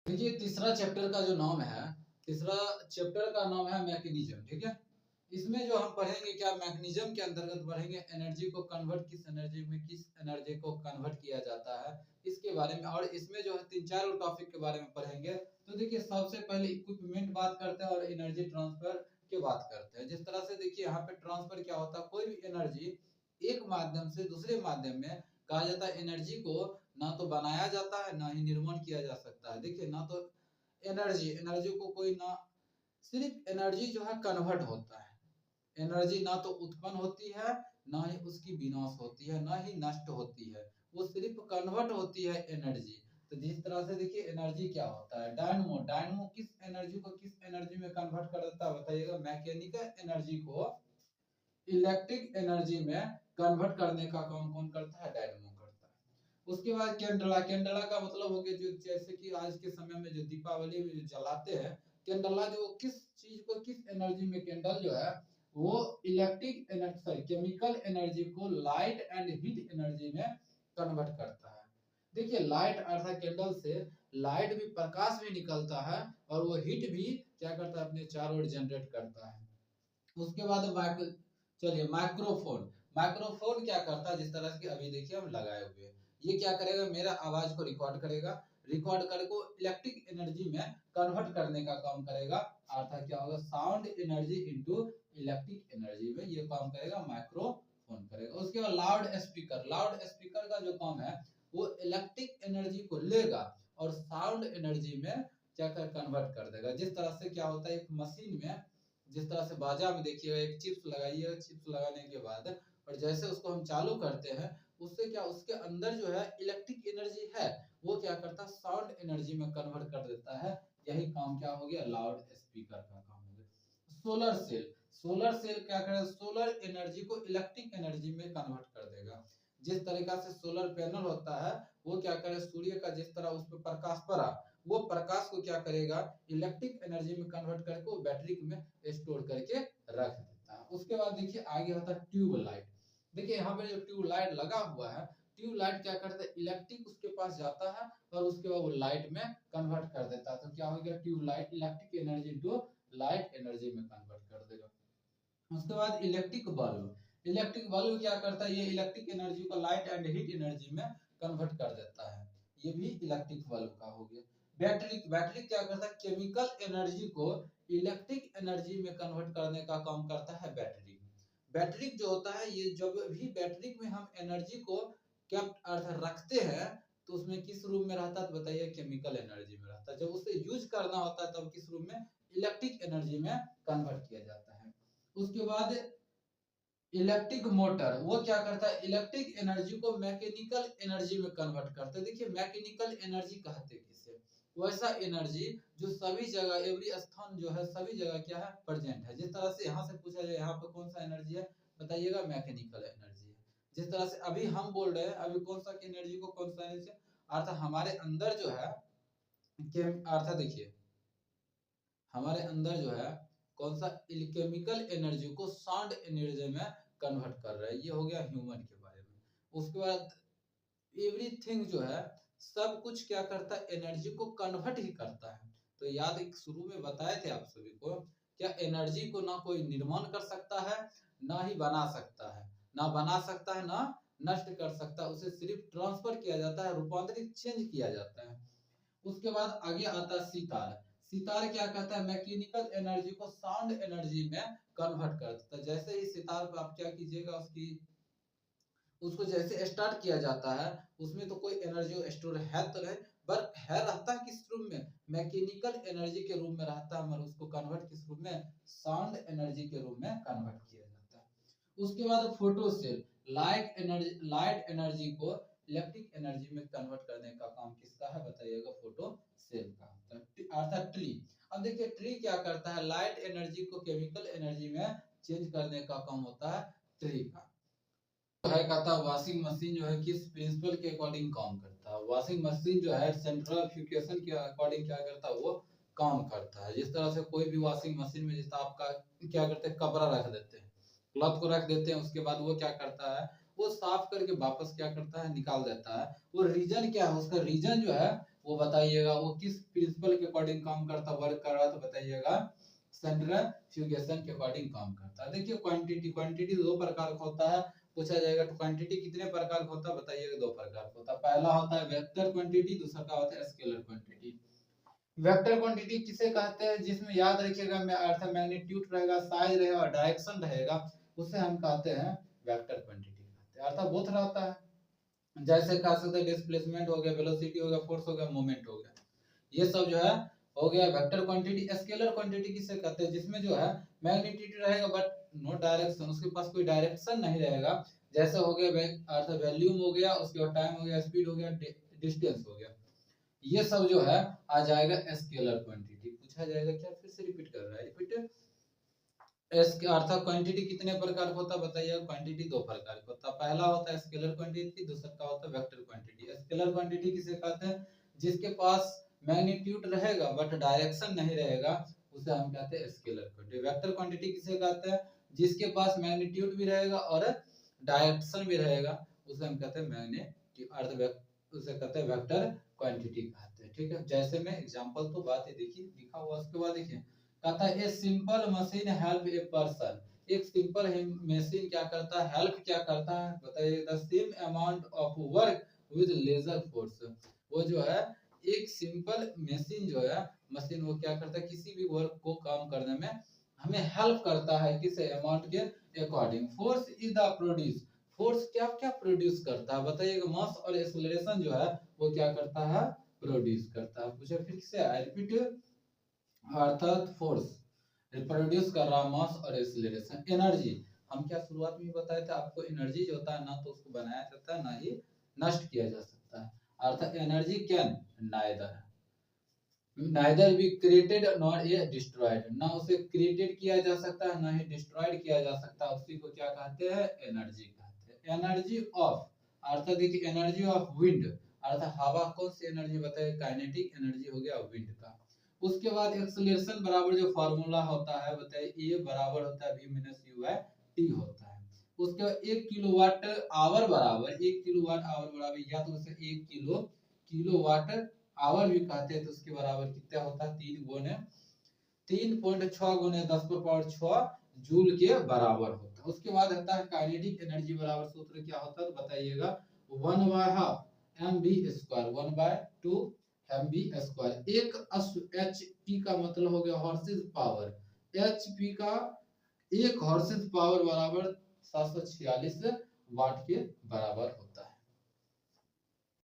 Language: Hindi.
देखिए तीसरा चैप्टर का जो नाम है, तीसरा चैप्टर का नाम है मैकेनिज्म। ठीक है, इसमें जो हम पढ़ेंगे क्या, मैकेनिज्म के अंतर्गत पढ़ेंगे एनर्जी को कन्वर्ट, किस एनर्जी में किस एनर्जी को कन्वर्ट किया जाता है इसके बारे में। और इसमें जो है 3-4 टॉपिक के बारे में पढ़ेंगे। तो देखिए सबसे पहले इक्विपमेंट बात करते हैं और एनर्जी ट्रांसफर की बात करते हैं। जिस तरह से देखिए यहाँ पे ट्रांसफर क्या होता है, कोई भी एनर्जी एक माध्यम से दूसरे माध्यम में, कहा जाता है एनर्जी को ना तो बनाया जाता है ना ही निर्माण किया जा सकता है। देखिए ना तो एनर्जी एनर्जी को कोई ना, सिर्फ एनर्जी जो है कन्वर्ट होता है। एनर्जी ना तो उत्पन्न होती है, ना ही उसकी विनाश होती है, ना ही नष्ट होती है, वो सिर्फ कन्वर्ट होती है एनर्जी। तो जिस तरह से देखिए एनर्जी क्या होता है, डायनमो डायनमो किस एनर्जी को किस एनर्जी में कन्वर्ट कर देता है बताइएगा, मैकेनिकल एनर्जी को इलेक्ट्रिक एनर्जी में कन्वर्ट करने का काम कौन करता है, डायनमो करता है। उसके बाद कैंडला, कैंडला का मतलब हो गया जो जैसे कि आज के समय में जो दीपावली में जो जलाते हैं कैंडला, जो किस चीज को किस एनर्जी में, कैंडल जो है वो electric energy sorry chemical energy को लाइट एंड हीट एनर्जी में कन्वर्ट करता है। देखिए लाइट अर्थात कैंडल से लाइट भी, प्रकाश भी निकलता है और वो हीट भी क्या करता है, अपने चारों ओर जनरेट करता है। उसके बाद चलिए माइक्रोफोन, माइक्रोफोन क्या करता है, जिस तरह से अभी देखिए हम लगाए हुए हैं, ये क्या करेगा, मेरा आवाज को रिकॉर्ड करेगा, रिकॉर्ड करके इलेक्ट्रिक एनर्जी में कन्वर्ट करने का काम करेगा। अर्थात क्या होगा, sound energy into electric energy में ये काम करेगा, माइक्रोफोन करेगा। उसके बाद लाउड स्पीकर, लाउड स्पीकर का जो काम है वो इलेक्ट्रिक एनर्जी को लेगा और साउंड एनर्जी में क्या कर कन्वर्ट कर देगा। जिस तरह से क्या होता है, एक मशीन में जिस तरह से बाजा में देखिएगा एक चिप्स लगाइए, चिप्स लगाने के बाद और जैसे उसको हम चालू करते हैं, उससे क्या उसके अंदर जो है इलेक्ट्रिक एनर्जी है वो क्या करता है, साउंड एनर्जी में कन्वर्ट कर देता है। यही काम क्या हो गया, लाउड स्पीकर का काम हो गया। सोलर सेल, सोलर सेल क्या करेगा, सोलर एनर्जी को इलेक्ट्रिक एनर्जी में कन्वर्ट कर देगा। जिस तरीका से सोलर पैनल होता है वो क्या करे, सूर्य का जिस तरह उस पर प्रकाश पड़ा, वो प्रकाश को क्या करेगा, इलेक्ट्रिक एनर्जी में कन्वर्ट करके वो बैटरी में स्टोर करके रख देता है। उसके बाद देखिए आगे होता है ट्यूबलाइट। देखिए यहाँ पे जो ट्यूबलाइट लगा हुआ है, ट्यूबलाइट क्या करता है, इलेक्ट्रिक उसके पास जाता है और उसके बाद वो लाइट में कन्वर्ट कर देता है। तो क्या हो गया, tube light electric energy to light energy में कन्वर्ट कर देगा। उसके बाद इलेक्ट्रिक बल्ब, इलेक्ट्रिक बल्ब क्या करता है, ये इलेक्ट्रिक एनर्जी को लाइट एंड हीट एनर्जी में कन्वर्ट कर देता है। ये भी इलेक्ट्रिक बल्ब का हो गया। बैटरी, बैटरी क्या करता है, केमिकल एनर्जी को इलेक्ट्रिक एनर्जी में कन्वर्ट करने का काम करता है बैटरी। बैटरी जो होता है, ये जब भी बैटरी में हम एनर्जी को क्या अर्थ रखते हैं तो उसमें किस रूप में रहता है, तो बताइए केमिकल एनर्जी में रहता है। जब उसे यूज करना होता है तब किस रूप में, इलेक्ट्रिक एनर्जी में कन्वर्ट किया जाता है। उसके बाद इलेक्ट्रिक मोटर, वो क्या करता है, इलेक्ट्रिक एनर्जी को मैकेनिकल एनर्जी में कन्वर्ट करता है। देखिए मैकेनिकल एनर्जी कहते हैं किसे, वैसा एनर्जी जो सभी जगह, एवरी स्थान जो है सभी जगह क्या है, प्रेजेंट है। जिस तरह से यहाँ से पूछा जाए यहाँ पे कौन सा एनर्जी है, बताइएगा मैकेनिकल एनर्जी है। जिस तरह से अभी हम बोल रहे हैं, अभी कौन सा एनर्जी को कौन सा एनर्जी, अर्थात हमारे अंदर जो है, अर्थात देखिए हमारे अंदर जो है कौन सा, केमिकल एनर्जी को साउंड एनर्जी में कन्वर्ट कर रहा है। ये हो गया ह्यूमन के बारे में। उसके बाद एवरीथिंग जो है, सब कुछ क्या करता है, एनर्जी को कन्वर्ट ही करता है। तो याद एक शुरू में बताए थे आप सभी को, क्या एनर्जी को ना कोई निर्माण कर सकता है ना ही बना सकता है, ना बना सकता है ना नष्ट कर सकता है, उसे सिर्फ ट्रांसफर किया जाता है, रूपांतरित चेंज किया जाता है। उसके बाद आगे आता है सितार, सितार क्या कहता है, मैकेनिकल एनर्जी को साउंड एनर्जी में कन्वर्ट कर देता है। जैसे ही सितार को आप क्या कीजिएगा, उसको जैसे स्टार्ट किया जाता है, उसमें तो कोई एनर्जी स्टोर है तो नहीं, पर है रहता है किस रूप में, मैकेनिकल एनर्जी के रूप में रहता है, मगर उसको कन्वर्ट किस रूप में, साउंड एनर्जी के रूप में कन्वर्ट किया जाता है। उसके बाद फोटो सेल, लाइट एनर्जी को इलेक्ट्रिक एनर्जी में कन्वर्ट करने का काम किसका है, बताइएगा फोटो सेल का, अर्थात ट्री। अब देखिए ट्री क्या करता है, लाइट एनर्जी को केमिकल एनर्जी में चेंज करने का काम होता है ट्री का। है कहता है वॉशिंग मशीन जो है किस प्रिंसिपल के अकॉर्डिंग काम करता है, वॉशिंग मशीन जो है सेंट्रिफ्यूगेशन के अकॉर्डिंग क्या करता है, वो काम करता है। जिस तरह से कोई भी वॉशिंग मशीन में जैसे आपका क्या करते हैं, कपड़ा रख देते हैं, क्लॉथ को रख देते हैं, उसके बाद वो क्या करता है, वो साफ करके वापस क्या करता है, निकाल देता है। वो रीजन क्या है, उसका रीजन जो है वो बताइएगा वो किस प्रिंसिपल के अकॉर्डिंग काम करता, वर्क कर रहा, तो बताइएगा सेंट्रीफ्यूगेशन के अकॉर्डिंग काम करता है। देखिए क्वांटिटी दो प्रकार का होता है, पूछा जाएगा तो क्वांटिटी कितने प्रकार का होता है, बताइएगा दो प्रकार का होता है। पहला होता है वेक्टर क्वांटिटी, दूसरा का होता है स्केलर क्वांटिटी। वेक्टर क्वांटिटी किसे कहते हैं, जिसमें याद रखिएगा अर्थ मैग्नीट्यूड रहेगा, साइज रहेगा और डायरेक्शन रहेगा, उसे हम कहते हैं वेक्टर क्वांटिटी कहते हैं। अर्थात बोथ रहता है, जैसे कह सकते हैं डिस्प्लेसमेंट हो गया, वेलोसिटी हो गया, फोर्स हो गया, मोमेंट हो गया, ये सब जो है हो गया वेक्टर क्वांटिटी। स्केलर क्वांटिटी किसे कहते हैं, जिसमें जो है मैग्नीट्यूड रहेगा बट नो डायरेक्शन, उसके पास कोई डायरेक्शन नहीं रहेगा। जैसे हो गया अर्थ वॉल्यूम हो गया, उसके बाद टाइम हो गया, स्पीड हो गया, डिस्टेंस हो गया, ये सब जो है आ जाएगा स्केलर क्वांटिटी। पूछा जाएगा क्या, फिर से रिपीट कर रहा है, रिपीट। अर्थात क्वांटिटी कितने प्रकार का होता है, बताइए। क्वांटिटी दो प्रकार का होता है, पहला होता है स्केलर क्वांटिटी, दूसरा का होता है वेक्टर क्वांटिटी। स्केलर क्वांटिटी किसे कहते हैं, जिसके पास मैग्नीट्यूड रहेगा बट डायरेक्शन नहीं रहेगा, उसे हम कहते हैं स्केलर क्वांटिटी। वेक्टर क्वांटिटी किसे कहते हैं, जिसके पास मैग्नीट्यूड भी रहेगा और डायरेक्शन भी रहेगा, उसे हम कहते हैं उसे कहते हैं वेक्टर क्वांटिटी कहते हैं। ठीक है, जैसे में एग्जांपल तो बात है, देखिए लिखा हुआ, उसके बाद देखिए कहता है a simple machine help a person. एक सिंपल मशीन क्या करता है, हेल्प क्या करता है, बताइए। The same amount of work with lesser force. वो जो है एक सिंपल मशीन जो है, मशीन वो क्या करता है, किसी भी वर्क को काम करने में हमें हेल्प करता है, किसे, अमाउंट के according. Force is the produce, force क्या क्या प्रोड्यूस करता है, बताइएगा। मास और एक्सेलरेशन जो है वो क्या करता है, प्रोड्यूस करता है। पूछे फिर से, रिपीट। अर्थात फोर्स रिप्रोड्यूस कर रहा, मास और एक्सीलरेशन। एनर्जी हम क्या शुरुआत में बताए थे आपको, एनर्जी जो होता है ना तो उसको बनाया जाता है, ना ही नष्ट किया जा सकता है। अर्थात energy can neither be created nor a destroyed, ना उसे क्रिएटेड किया जा सकता है, ना ही डिस्ट्रॉयड किया जा सकता है, उसी को क्या कहते हैं, एनर्जी कहते हैं। एनर्जी ऑफ, अर्थात देखिए एनर्जी ऑफ विंड, अर्थात हवा कौन सी एनर्जी बताए, काइनेटिक एनर्जी हो गया विंड का। उसके बाद एक्सेलरेशन बराबर जो फार्मूला होता है, बताइए ए बराबर होता है v minus u by t होता है। उसके बाद 1 किलोवाट आवर बराबर, 1 किलोवाट आवर बराबर, या तो उसे 1 किलोवाट आवर भी कहते हैं, तो उसके बराबर कितना होता है, 3.6 गुने 10 पर पावर 6 जूल के बराबर होता है। उसके बाद आता है काइनेटिक एनर्जी बराबर, सूत्र क्या होता है, तो बताइएगा 1/2 mv², 1/2 mv²। एक एचपी का मतलब हो गया हॉर्सेस पावर, एचपी का एक हॉर्सेस पावर बराबर 746 वाट के बराबर होता